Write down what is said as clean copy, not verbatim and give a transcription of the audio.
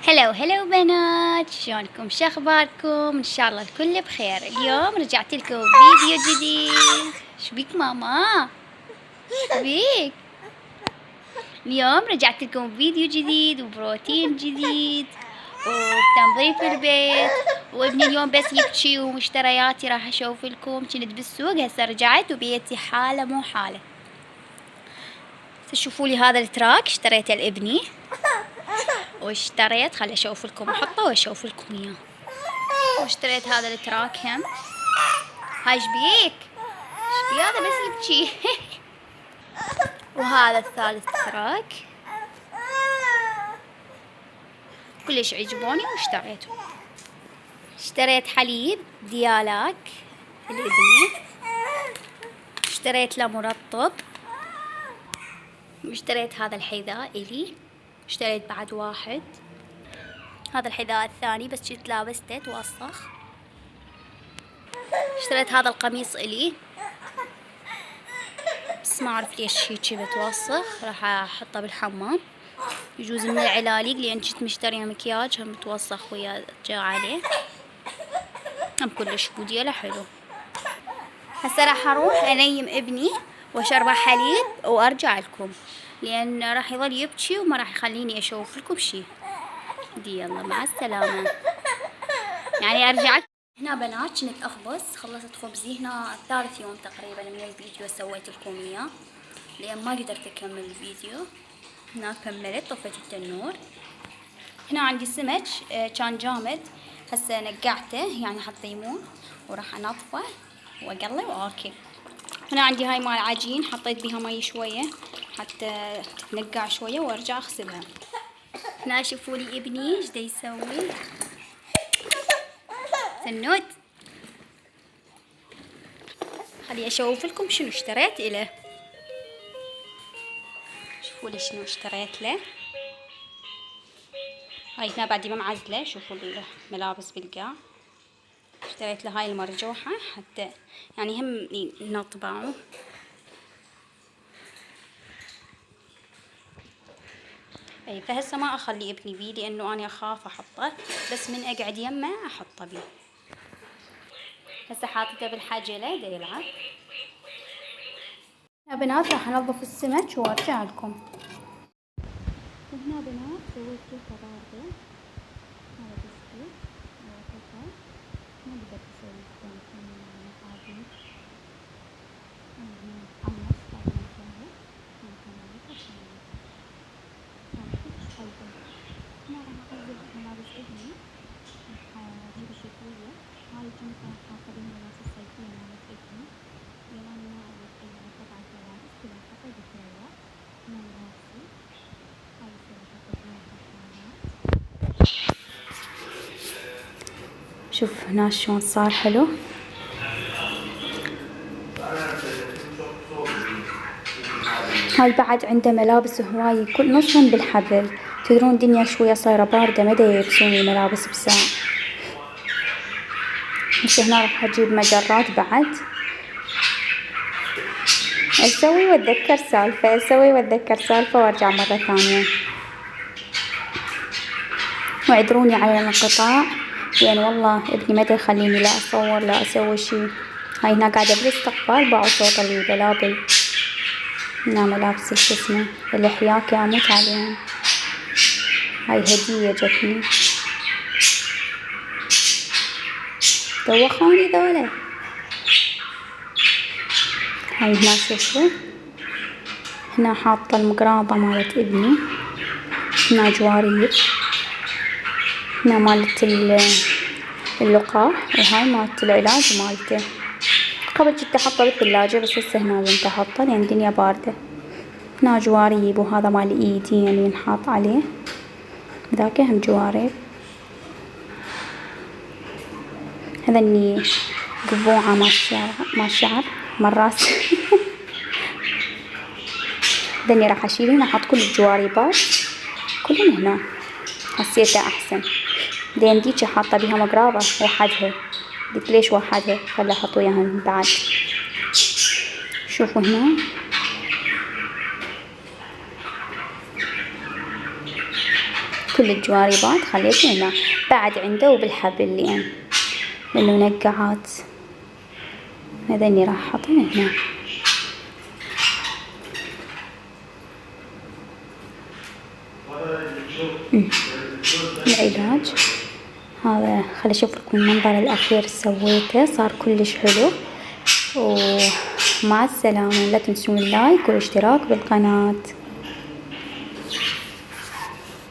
هلو بنات، شلونكم؟ شخباركم؟ ان شاء الله الكل بخير. اليوم رجعت لكم فيديو جديد. شبيك ماما؟ شبيك؟ اليوم رجعت لكم فيديو جديد وبروتين جديد وتنظيف البيت. وابني اليوم بس يبكي ومشترياتي راح اشوف لكم. كنت بالسوق هسه رجعت وبيتي حاله مو حاله. تشوفوا لي هذا التراك اشتريته لابني، واشتريت خلي اشوف لكم احطه واشوف لكم اياه. واشتريت هذا التراك هم. هاي شبيك؟ شبي هذا بس يبكي. وهذا الثالث تراك كلش عجبوني واشتريته. اشتريت حليب ديالاك لابني، اشتريت له مرطب، واشتريت هذا الحذاء الي، اشتريت بعد واحد. هذا الحذاء الثاني بس كنت لابسته توسخ. اشتريت هذا القميص الي بس ما اعرف ليش هيجي متوسخ، راح احطه بالحمام. يجوز من العلاليق لان كنت مشتريه مكياج هم متوسخ ويا جا عليه. هم كلش موديله حلو. هسه راح اروح انيم ابني واشربه حليب وارجع لكم، لان راح يظل يبكي وما راح يخليني اشوف لكم شي. دي يلا مع السلامه. يعني ارجع هنا بنات. كنت اخبز، خلصت خبزي هنا ثالث يوم تقريبا من الفيديو سويت لكم اياه لان ما قدرت اكمل الفيديو. هنا كملت طفيت التنور. هنا عندي سمك كان جامد هسه نقعته يعني حط ليمون وراح انظفه واقلي واكل. هنا عندي هاي مال عجين حطيت بيها مي شويه حتى تتنقع شويه وارجع اغسلها. هنا شوفوا لي ابني ايش دا يسوي. سنود خلي اشوف لكم شنو اشتريت له. شوفوا لي شنو اشتريت له. هاي هنا بعد ما معزله. شوفوا الملابس بالقاع. اشتريت له هاي المرجوحه حتى يعني هم نطبعه. اي فهسه ما اخلي ابني بيه لانه انا اخاف احطه، بس من اقعد يمه احطه بيه. هسه حاطته بالحجله دا يلعب. يا بنات راح انظف السمك وارجع لكم. وهنا بنات سويت كيكه بارده. هذا بسكوت وكيكه ما قدرت اسوي كان عادي. محمص بعد ما جاهز. هنا راح انزل ملابس ابني. راح اجيب الشتوية. هاي كنت حاطة بيها ملابس الصيفية مالت ابني لان انا ما اعرف اغير طبعا ملابس كلها حاطة ذكريات من ملابسي. هاي حطيت بيها حفاظات. شوف هنا شلون صار حلو. هاي بعد عنده ملابس هواي كل نصهم بالحبل. تدرون الدنيا شوية صايرة باردة ما دا يلبسون الملابس بساع. هسه هنا راح اجيب مجرات بعد. اسوي واتذكر سالفة وارجع مرة ثانية. واعذروني على الانقطاع لان والله ابني ما دا يخليني لا اصور لا اسوي شي. هاي هنا قاعدة بالاستقبال باعوا صوت البلابل. هنا ملابسي شو اسمه الحياك اموت عليهم. هاي هدية جتني. دوخوني ذولا. هاي هنا شوفوا. هنا حاطة المقراضة مالت ابني. هنا جواريب. هنا مالت اللقاح وهاي مالت العلاج مالته. قبل كنت احطه بالثلاجة بس هسه هنا بنت احطه لان الدنيا باردة. هنا جواريب وهذا مال ايدين اللي ينحط عليه. ذاك هم جوارب. هذني قبوعة مال الشعر مال راس. هذني راح اشيلهن احط كل الجواريبات كلهن هنا. حسيته احسن لان ديجي حاطة بيها مقرابة وحدها. قلت ليش وحدها خلي احط وياهن بعد. شوفوا هنا كل الجواربات خليته هنا. بعد عنده وبالحبل للمنقعات، هذني راح احطهم هنا. العلاج هذا، خلي اشوف لكم المنظر الاخير سويته، صار كلش حلو. ومع السلامة، لا تنسون اللايك والاشتراك بالقناة.